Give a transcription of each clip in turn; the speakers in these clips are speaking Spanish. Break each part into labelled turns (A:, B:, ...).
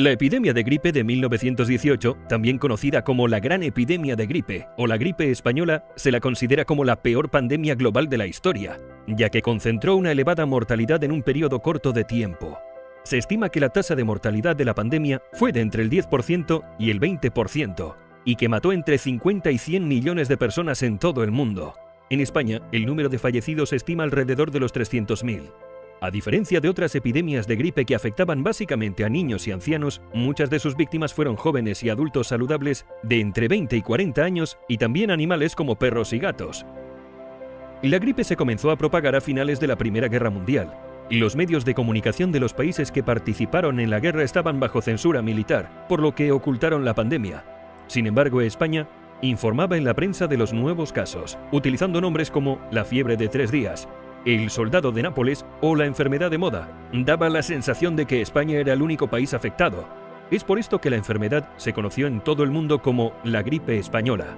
A: La epidemia de gripe de 1918, también conocida como la Gran Epidemia de Gripe o la gripe española, se la considera como la peor pandemia global de la historia, ya que concentró una elevada mortalidad en un periodo corto de tiempo. Se estima que la tasa de mortalidad de la pandemia fue de entre el 10% y el 20%, y que mató entre 50 y 100 millones de personas en todo el mundo. En España, el número de fallecidos se estima alrededor de los 300.000. A diferencia de otras epidemias de gripe que afectaban básicamente a niños y ancianos, muchas de sus víctimas fueron jóvenes y adultos saludables de entre 20 y 40 años y también animales como perros y gatos. La gripe se comenzó a propagar a finales de la Primera Guerra Mundial. Los medios de comunicación de los países que participaron en la guerra estaban bajo censura militar, por lo que ocultaron la pandemia. Sin embargo, España informaba en la prensa de los nuevos casos, utilizando nombres como la fiebre de 3 días, el soldado de Nápoles o la enfermedad de moda. Daba la sensación de que España era el único país afectado. Es por esto que la enfermedad se conoció en todo el mundo como la gripe española.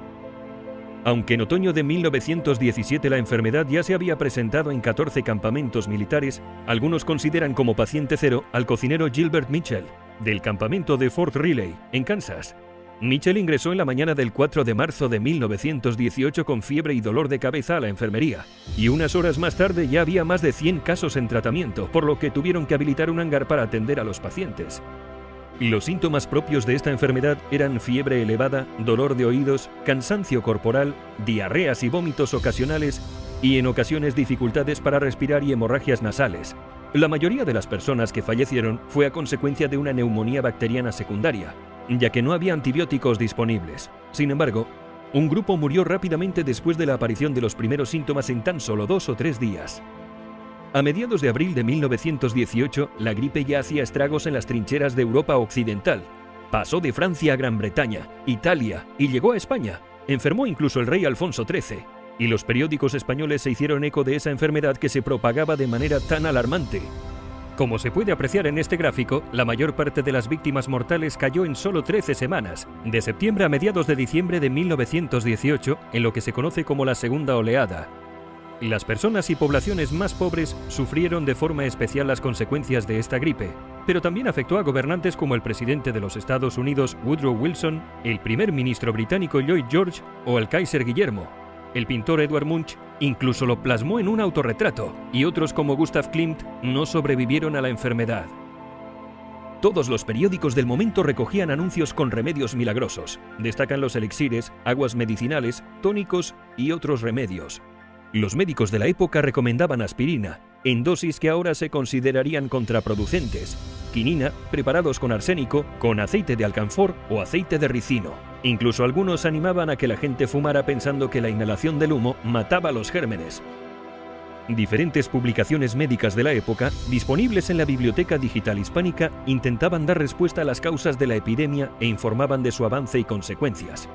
A: Aunque en otoño de 1917 la enfermedad ya se había presentado en 14 campamentos militares, algunos consideran como paciente cero al cocinero Gilbert Mitchell, del campamento de Fort Riley, en Kansas. Mitchell ingresó en la mañana del 4 de marzo de 1918 con fiebre y dolor de cabeza a la enfermería, y unas horas más tarde ya había más de 100 casos en tratamiento, por lo que tuvieron que habilitar un hangar para atender a los pacientes. Los síntomas propios de esta enfermedad eran fiebre elevada, dolor de oídos, cansancio corporal, diarreas y vómitos ocasionales y en ocasiones dificultades para respirar y hemorragias nasales. La mayoría de las personas que fallecieron fue a consecuencia de una neumonía bacteriana secundaria, ya que no había antibióticos disponibles. Sin embargo, un grupo murió rápidamente después de la aparición de los primeros síntomas en tan solo 2 o 3 días. A mediados de abril de 1918, la gripe ya hacía estragos en las trincheras de Europa Occidental. Pasó de Francia a Gran Bretaña, Italia y llegó a España. Enfermó incluso el rey Alfonso XIII. Y los periódicos españoles se hicieron eco de esa enfermedad que se propagaba de manera tan alarmante. Como se puede apreciar en este gráfico, la mayor parte de las víctimas mortales cayó en solo 13 semanas, de septiembre a mediados de diciembre de 1918, en lo que se conoce como la segunda oleada. Las personas y poblaciones más pobres sufrieron de forma especial las consecuencias de esta gripe, pero también afectó a gobernantes como el presidente de los Estados Unidos, Woodrow Wilson, el primer ministro británico Lloyd George o el Kaiser Guillermo. El pintor Edvard Munch incluso lo plasmó en un autorretrato, y otros como Gustav Klimt no sobrevivieron a la enfermedad. Todos los periódicos del momento recogían anuncios con remedios milagrosos. Destacan los elixires, aguas medicinales, tónicos y otros remedios. Los médicos de la época recomendaban aspirina, en dosis que ahora se considerarían contraproducentes, quinina, preparados con arsénico, con aceite de alcanfor o aceite de ricino. Incluso algunos animaban a que la gente fumara pensando que la inhalación del humo mataba los gérmenes. Diferentes publicaciones médicas de la época, disponibles en la Biblioteca Digital Hispánica, intentaban dar respuesta a las causas de la epidemia e informaban de su avance y consecuencias.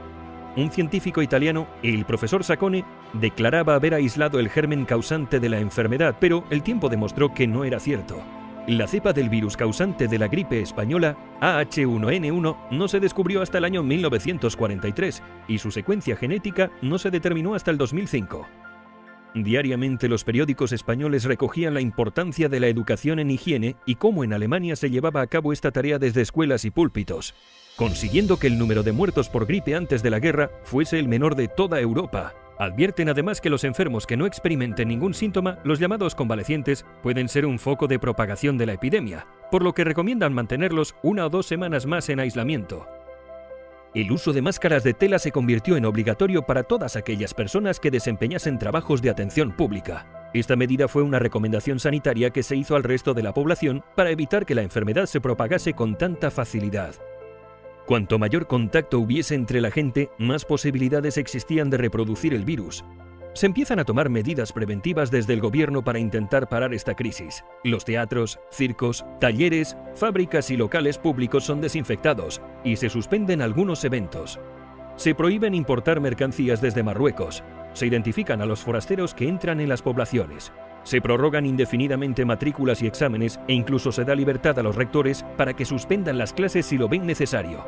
A: Un científico italiano, el profesor Saccone, declaraba haber aislado el germen causante de la enfermedad, pero el tiempo demostró que no era cierto. La cepa del virus causante de la gripe española, AH1N1, no se descubrió hasta el año 1943 y su secuencia genética no se determinó hasta el 2005. Diariamente los periódicos españoles recogían la importancia de la educación en higiene y cómo en Alemania se llevaba a cabo esta tarea desde escuelas y púlpitos, consiguiendo que el número de muertos por gripe antes de la guerra fuese el menor de toda Europa. Advierten además que los enfermos que no experimenten ningún síntoma, los llamados convalecientes, pueden ser un foco de propagación de la epidemia, por lo que recomiendan mantenerlos 1 o 2 semanas más en aislamiento. El uso de máscaras de tela se convirtió en obligatorio para todas aquellas personas que desempeñasen trabajos de atención pública. Esta medida fue una recomendación sanitaria que se hizo al resto de la población para evitar que la enfermedad se propagase con tanta facilidad. Cuanto mayor contacto hubiese entre la gente, más posibilidades existían de reproducir el virus. Se empiezan a tomar medidas preventivas desde el gobierno para intentar parar esta crisis. Los teatros, circos, talleres, fábricas y locales públicos son desinfectados y se suspenden algunos eventos. Se prohíben importar mercancías desde Marruecos. Se identifican a los forasteros que entran en las poblaciones. Se prorrogan indefinidamente matrículas y exámenes e incluso se da libertad a los rectores para que suspendan las clases si lo ven necesario.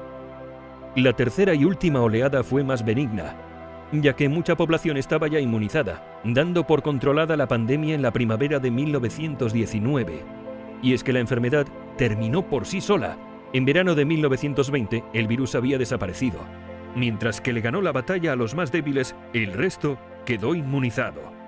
A: La tercera y última oleada fue más benigna, ya que mucha población estaba ya inmunizada, dando por controlada la pandemia en la primavera de 1919. Y es que la enfermedad terminó por sí sola, En verano de 1920, el virus había desaparecido. Mientras que le ganó la batalla a los más débiles, el resto quedó inmunizado.